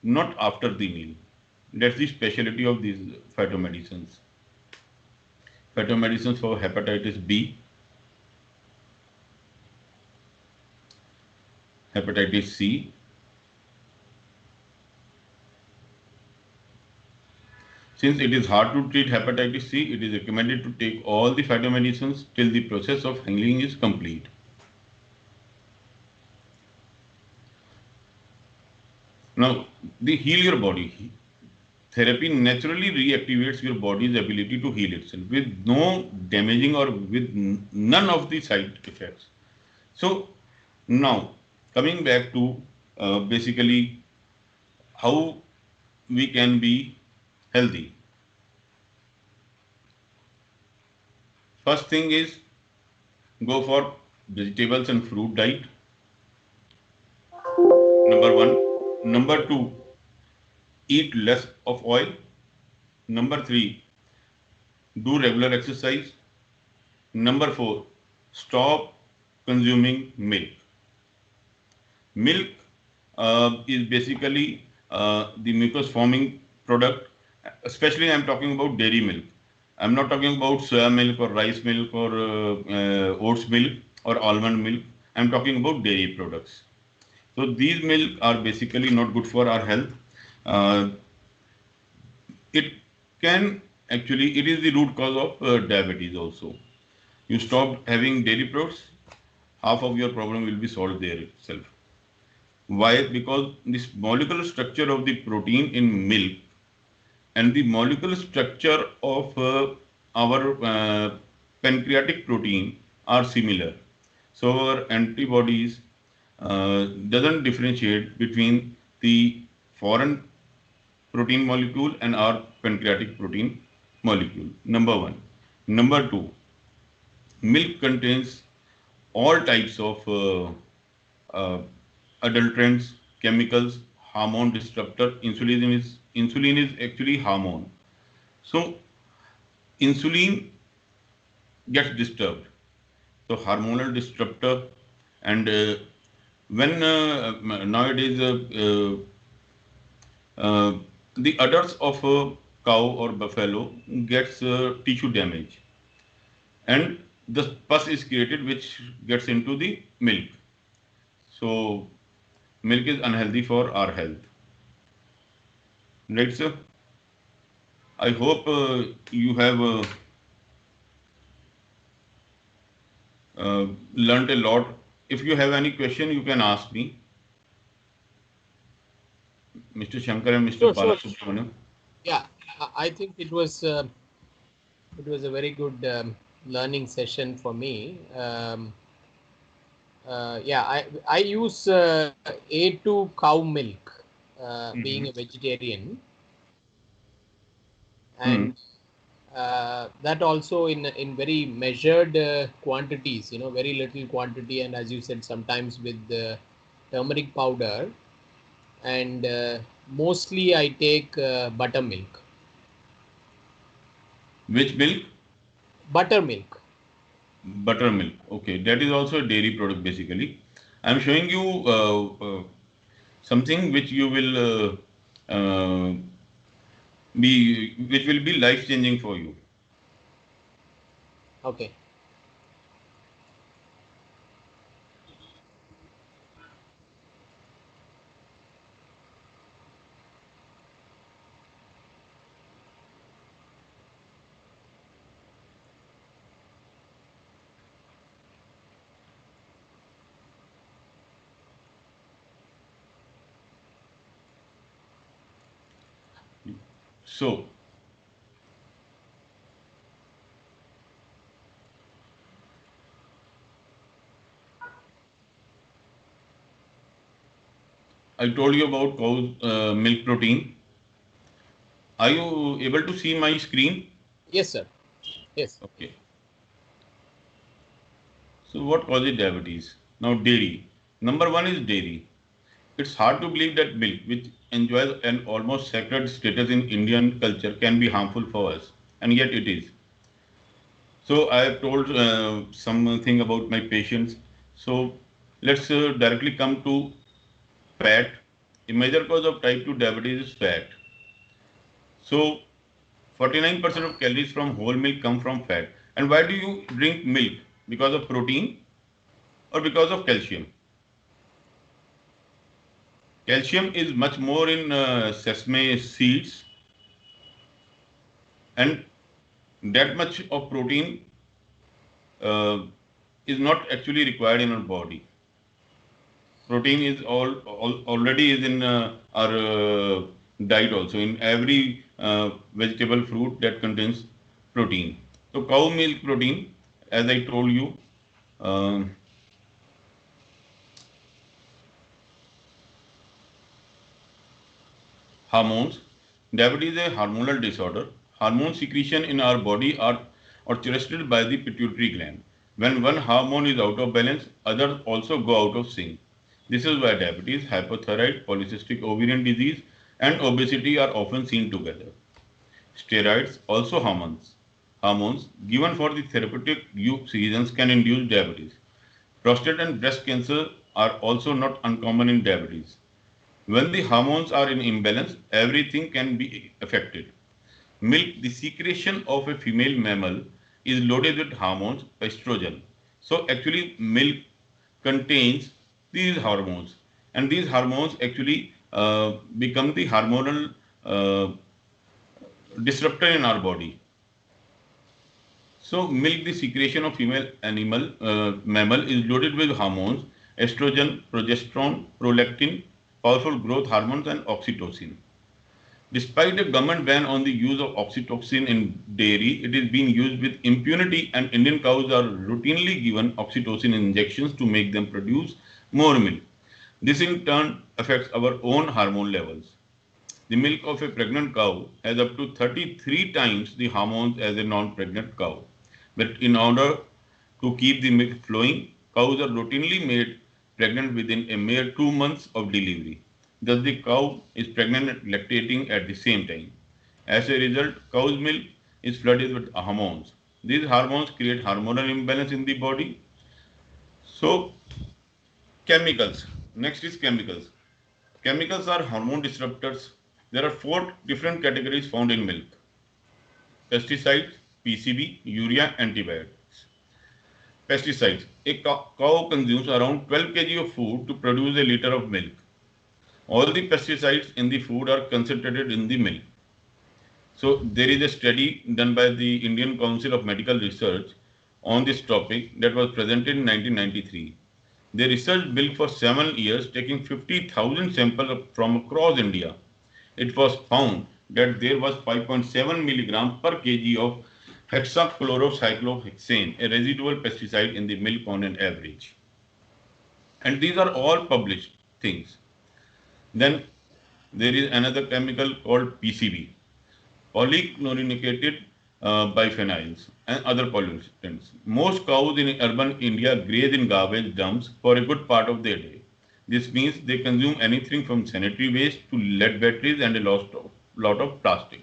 not after the meal. That's the specialty of these phytomedicines. Phytomedicines for hepatitis B. hepatitis C. Since it is hard to treat hepatitis C, it is recommended to take all the phytomedicines till the process of healing is complete. Now, the heal your body. Therapy naturally reactivates your body's ability to heal itself with no damaging or with none of the side effects. So, now coming back to basically how we can be healthy. First thing is go for vegetables and fruit diet. Number one. Number two, eat less of oil. Number three, do regular exercise. Number four, stop consuming milk. Milk is basically the mucus forming product, especially I'm talking about dairy milk. I'm not talking about soya milk or rice milk or oats milk or almond milk. I'm talking about dairy products. So these milk are basically not good for our health. Uh, it can actually, it is the root cause of diabetes also. You stop having dairy products, half of your problem will be solved there itself. Why? Because this molecular structure of the protein in milk and the molecular structure of our pancreatic protein are similar. So our antibodies doesn't differentiate between the foreign protein molecule and our pancreatic protein molecule. Number one. Number two, milk contains all types of uh, adulterants, chemicals, hormone disruptor. Insulin is actually hormone. So insulin gets disturbed. So hormonal disruptor, and when nowadays uh, the udders of a cow or buffalo gets tissue damage, and the pus is created which gets into the milk. So milk is unhealthy for our health. Right, sir? I hope you have learnt a lot. If you have any question, you can ask me, Mr. Shankar and Mr. Sure, sure. Balasubramaniam. Yeah, I think it was a very good learning session for me. Yeah, I use A2 cow milk, being Mhm. a vegetarian, Hmm. and that also in very measured quantities. You know, very little quantity, and as you said, sometimes with turmeric powder, and mostly I take buttermilk. Which milk? Buttermilk. Buttermilk. Okay, that is also a dairy product basically. I'm showing you something which you will which will be life changing for you. Okay. So I told you about cow's milk protein. Are you able to see my screen? Yes, sir. Yes. Okay. So what causes diabetes? Now dairy. Number one is dairy. It's hard to believe that milk, which enjoys an almost sacred status in Indian culture, can be harmful for us, and yet it is. So I have told something about my patients. So let's directly come to fat. A major cause of type 2 diabetes is fat. So 49% of calories from whole milk come from fat. And why do you drink milk? Because of protein or because of calcium? Calcium is much more in sesame seeds, and that much of protein uh, is not actually required in our body. Protein is already is in our diet also, in every vegetable fruit that contains protein. So cow milk protein, as I told you, um, hormones. Diabetes is a hormonal disorder. Hormone secretion in our body are orchestrated by the pituitary gland. When one hormone is out of balance, others also go out of sync. This is why diabetes, hypothyroid, polycystic ovarian disease, and obesity are often seen together. Steroids, also hormones given for the therapeutic reasons can induce diabetes. Prostate and breast cancer are also not uncommon in diabetes. When the hormones are in imbalance, everything can be affected. Milk, the secretion of a female mammal, is loaded with hormones, estrogen. So actually, milk contains these hormones, and these hormones actually become the hormonal uh, disruptor in our body. So, milk, the secretion of female animal mammal, is loaded with hormones: estrogen, progesterone, prolactin, powerful growth hormones, and oxytocin. Despite a government ban on the use of oxytocin in dairy, it is being used with impunity, and Indian cows are routinely given oxytocin injections to make them produce more milk. This in turn affects our own hormone levels. The milk of a pregnant cow has up to 33 times the hormones as a non-pregnant cow. But in order to keep the milk flowing, cows are routinely made pregnant within a mere 2 months of delivery. Thus, the cow is pregnant and lactating at the same time. As a result, cow's milk is flooded with hormones. These hormones create hormonal imbalance in the body. So, chemicals. Next is chemicals. Chemicals are hormone disruptors. There are four different categories found in milk: pesticides, PCB, urea, antibiotics. Pesticides. A cow consumes around 12 kg of food to produce a liter of milk. All the pesticides in the food are concentrated in the milk. So, there is a study done by the Indian Council of Medical Research on this topic that was presented in 1993. They researched milk for 7 years, taking 50,000 samples from across India. It was found that there was 5.7 milligram per kg of hexachlorocyclohexane, a residual pesticide in the milk on an average. And these are all published things. Then there is another chemical called PCB, polychlorinated biphenyls, and other pollutants. Most cows in urban India graze in garbage dumps for a good part of their day. This means they consume anything from sanitary waste to lead batteries and a lot of plastic.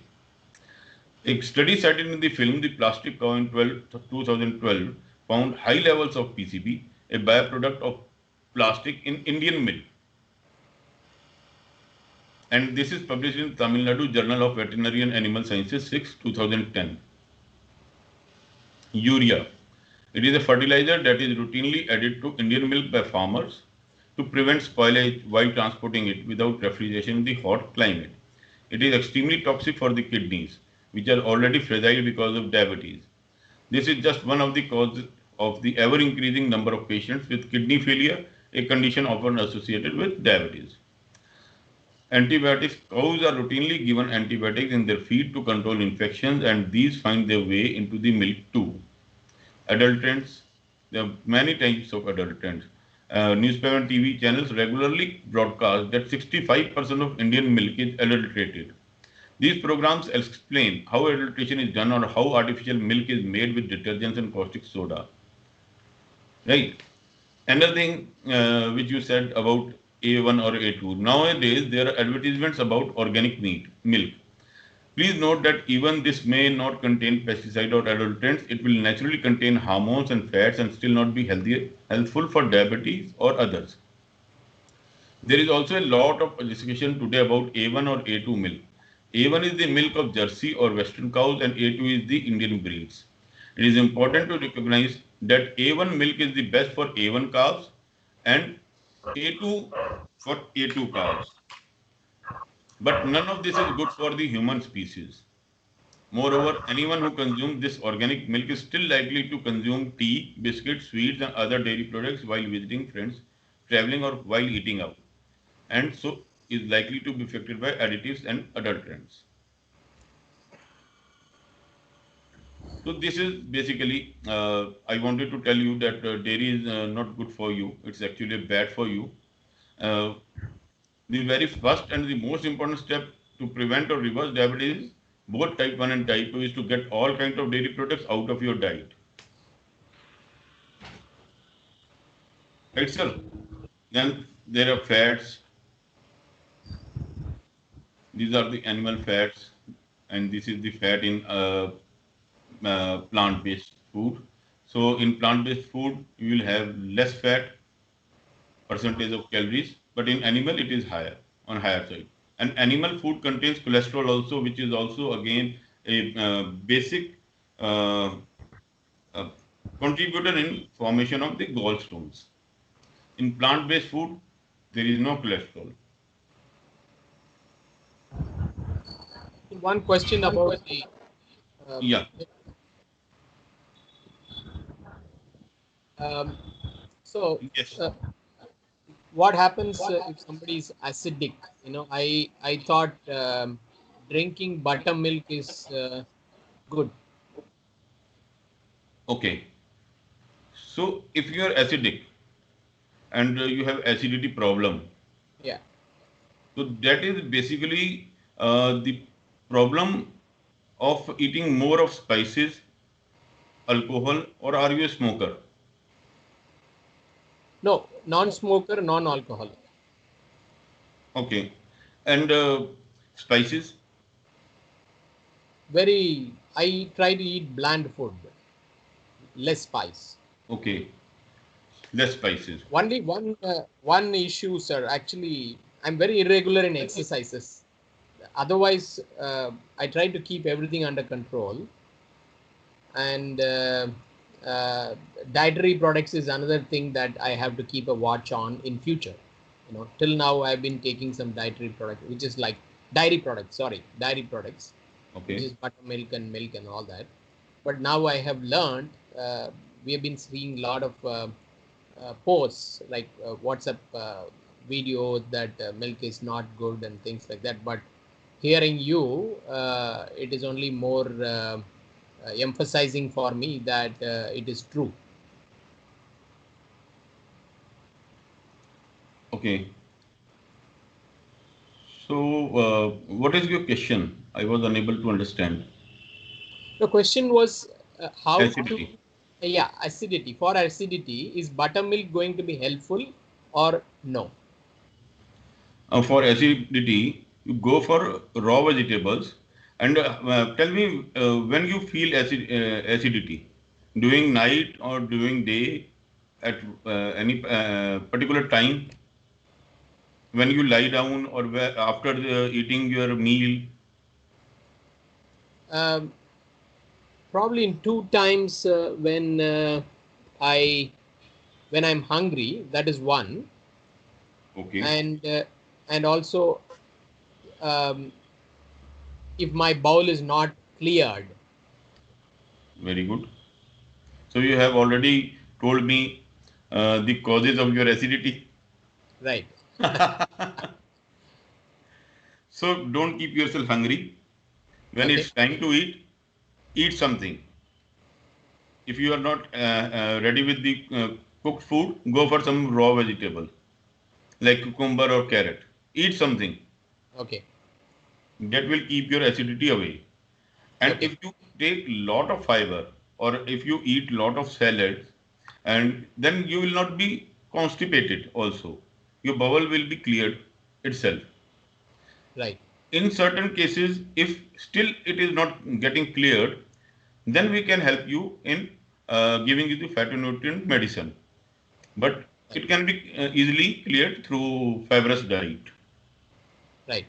A study cited in the film The Plastic Cow in 2012 found high levels of PCB, a byproduct of plastic, in Indian milk. And this is published in Tamil Nadu Journal of Veterinary and Animal Sciences 6 2010. Urea. It is a fertilizer that is routinely added to Indian milk by farmers to prevent spoilage while transporting it without refrigeration in the hot climate. It is extremely toxic for the kidneys, which are already fragile because of diabetes. This is just one of the causes of the ever increasing number of patients with kidney failure, a condition often associated with diabetes. Antibiotics. Cows are routinely given antibiotics in their feed to control infections, and these find their way into the milk too. Adulterants. There are many types of adulterants. Newspaper and TV channels regularly broadcast that 65% of Indian milk is adulterated. These programs explain how adulteration is done or how artificial milk is made with detergents and caustic soda. Right? Another thing which you said about A1 or A2. Nowadays, there are advertisements about organic meat, milk. Please note that even this may not contain pesticide or adulterants, it will naturally contain hormones and fats and still not be healthful for diabetes or others. There is also a lot of discussion today about A1 or A2 milk. A1 is the milk of Jersey or Western cows, and A2 is the Indian breeds. It is important to recognize that A1 milk is the best for A1 calves, and A2 for A2 cows. But none of this is good for the human species. Moreover, anyone who consumes this organic milk is still likely to consume tea, biscuits, sweets, and other dairy products while visiting friends, traveling, or while eating out, and so is likely to be affected by additives and adulterants. So this is basically, I wanted to tell you that dairy is not good for you. It's actually bad for you. Uh, the very first and the most important step to prevent or reverse diabetes, both type 1 and type 2, is to get all kinds of dairy products out of your diet. Right, sir? Then there are fats. These are the animal fats, and this is the fat in plant-based food. So in plant-based food, you will have less fat percentage of calories, but in animal it is higher, on higher side. And animal food contains cholesterol also, which is also again a basic uh, uh, contributor in formation of the gallstones. In plant-based food, there is no cholesterol. One question about the um, Yeah. um, so Yes. what happens if somebody is acidic? I thought drinking buttermilk is good. Okay. So if you are acidic and you have acidity problem, Yeah. so that is basically the problem of eating more of spices, alcohol, or are you a smoker? No, non-smoker, non-alcoholic. Okay. And spices? I try to eat bland food, less spice. Okay. Less spices. Only one issue, sir. Actually, I'm very irregular in exercises. Otherwise, I try to keep everything under control. And uh, dietary products is another thing that I have to keep a watch on in future. Till now I've been taking some dietary product, which is like dairy products. Sorry, dairy products, which is Okay. buttermilk and milk and all that. But now I have learned. We have been seeing a lot of posts like WhatsApp videos that milk is not good and things like that. But hearing you, it is only more emphasizing for me that it is true. Okay. So what is your question? I was unable to understand. The question was how to, Acidity. yeah, acidity. For acidity, is buttermilk going to be helpful or no? For acidity, you go for raw vegetables. And tell me when you feel acidity, during night or during day, at any particular time, when you lie down or after eating your meal. Um, Probably in two times I when I'm hungry. That is one, Okay, and also um, if my bowl is not cleared. very good. So you have already told me the causes of your acidity. Right. So don't keep yourself hungry. When Okay. it's time to eat, eat something. If you are not ready with the cooked food, go for some raw vegetable like cucumber or carrot. Eat something Okay. that will keep your acidity away. And Okay. if you take lot of fiber or if you eat lot of salads, and then you will not be constipated also. Your bowel will be cleared itself. Right. In certain cases, if still it is not getting cleared, then we can help you in giving you the phytonutrient medicine. But Right. it can be easily cleared through fibrous diet. Right.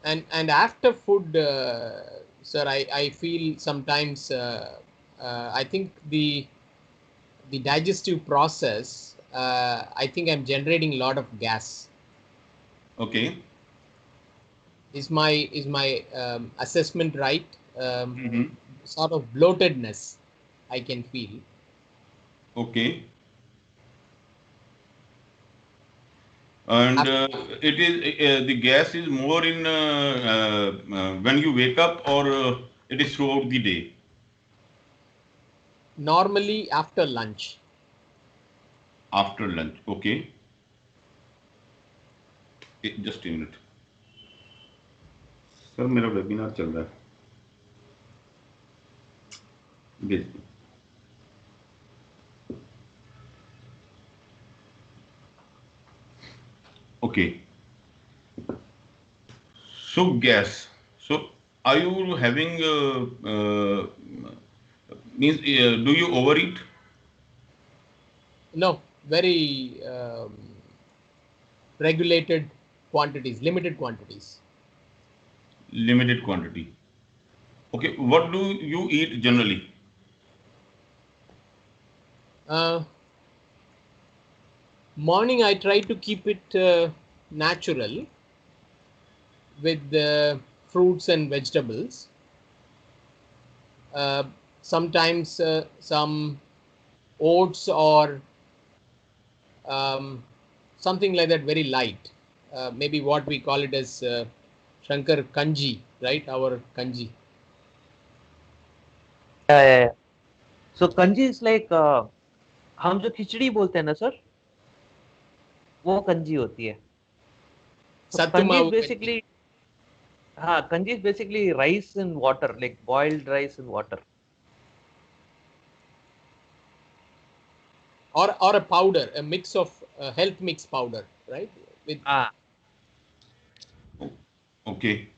And after food, sir, I feel sometimes I think the digestive process I think I'm generating a lot of gas. Okay. Is my assessment right? Mm-hmm. Sort of bloatedness I can feel. Okay. And After, it is the gas is more in when you wake up, or it is throughout the day. normally after lunch. After lunch. Okay. Just a minute. Sir मेरा webinar चल रहा है भेज दो. Okay. So gas. So are you having means do you overeat? No, very regulated quantities, limited quantities. Limited quantity. Okay. What do you eat generally? Uh, Morning, I try to keep it natural with fruits and vegetables. Uh, Sometimes some oats or um, something like that, very light. Maybe what we call it as Shankar kanji, right? Our kanji. Yeah, yeah, yeah. So kanji is like हम जो खिचड़ी बोलते हैं ना sir, वो कंजी होती है. So Sattu kanji is mavu kanji. basically, हाँ, kanji is basically rice in water, like boiled rice in water. Or a powder, a mix of health mix powder, right? With Ah, Okay.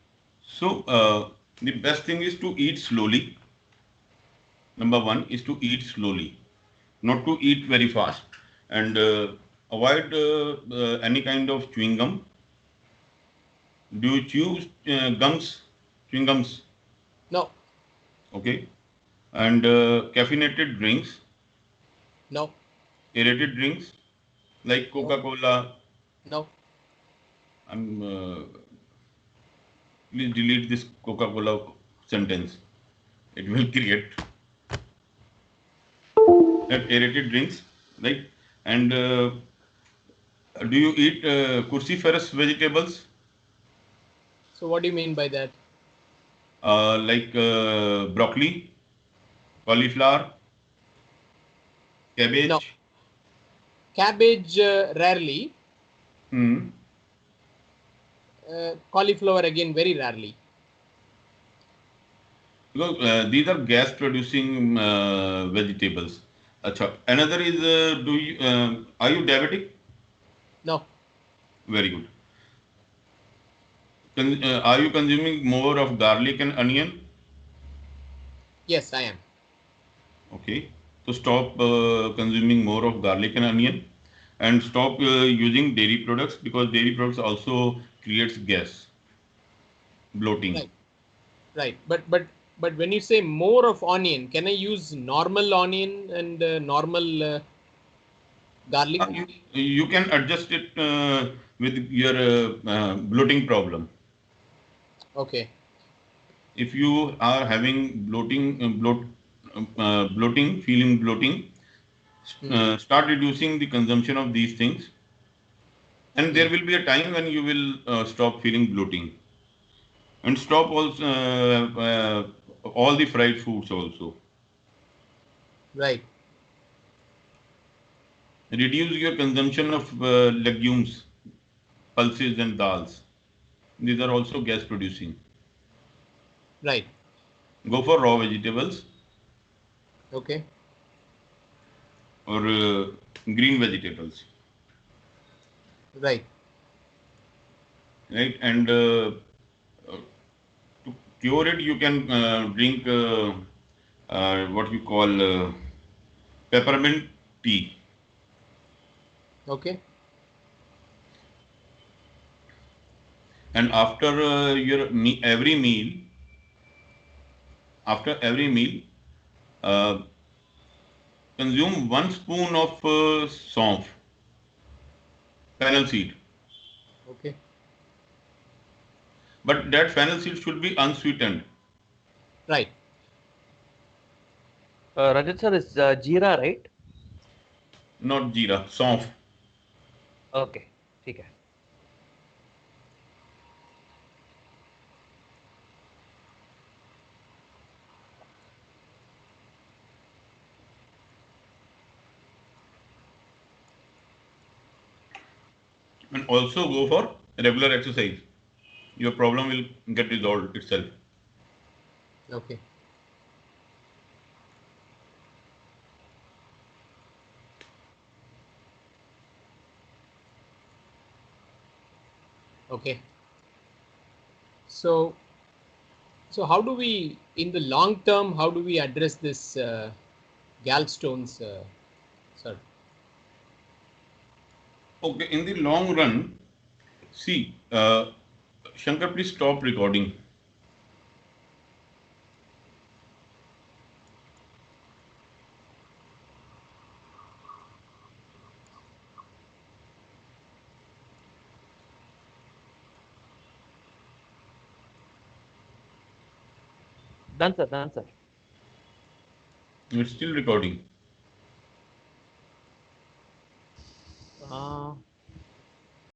So the best thing is to eat slowly. Number one is to eat slowly, not to eat very fast, and avoid any kind of chewing gum. Do you chew gums, chewing gums? no, Okay, and caffeinated drinks, no, aerated drinks like no, Coca-Cola. no. I'm Please delete this Coca-Cola sentence. It will create aerated drinks, right? And do you eat cruciferous vegetables So what do you mean by that? like broccoli, cauliflower, No, cabbage? cabbage rarely. Hmm. Cauliflower again very rarely. Because these are gas-producing vegetables. Acha. Another is, are you diabetic? No, Very good. Are you consuming more of garlic and onion? yes, I am. Okay. So stop consuming more of garlic and onion, and stop using dairy products, because dairy products also creates gas, bloating. Right, right. But when you say more of onion, can I use normal onion and normal garlic? You can adjust it with your bloating problem. Okay. If you are having bloating, feeling bloating, Hmm. start reducing the consumption of these things, and there Hmm. will be a time when you will stop feeling bloating, and stop also all the fried foods also. Right. Reduce your consumption of legumes, pulses, and dals. These are also gas producing. Right. Go for raw vegetables Okay. or green vegetables, Right. right? And to cure it, you can drink what we call peppermint tea. Okay. And after after every meal, uh, consume 1 spoon of saumph. fennel seed. Okay. But that fennel seed should be unsweetened, Right. Rajat sir is jeera, right? not jeera, saunf. Okay, ठीक है. And also go for regular exercise. Your problem will get resolved itself. Okay. Okay. So, so how do we, in the long term, how do we address this gallstones, sir? Okay, in the long run, see, Shankar, please stop recording. Done sir, done sir. It's still recording.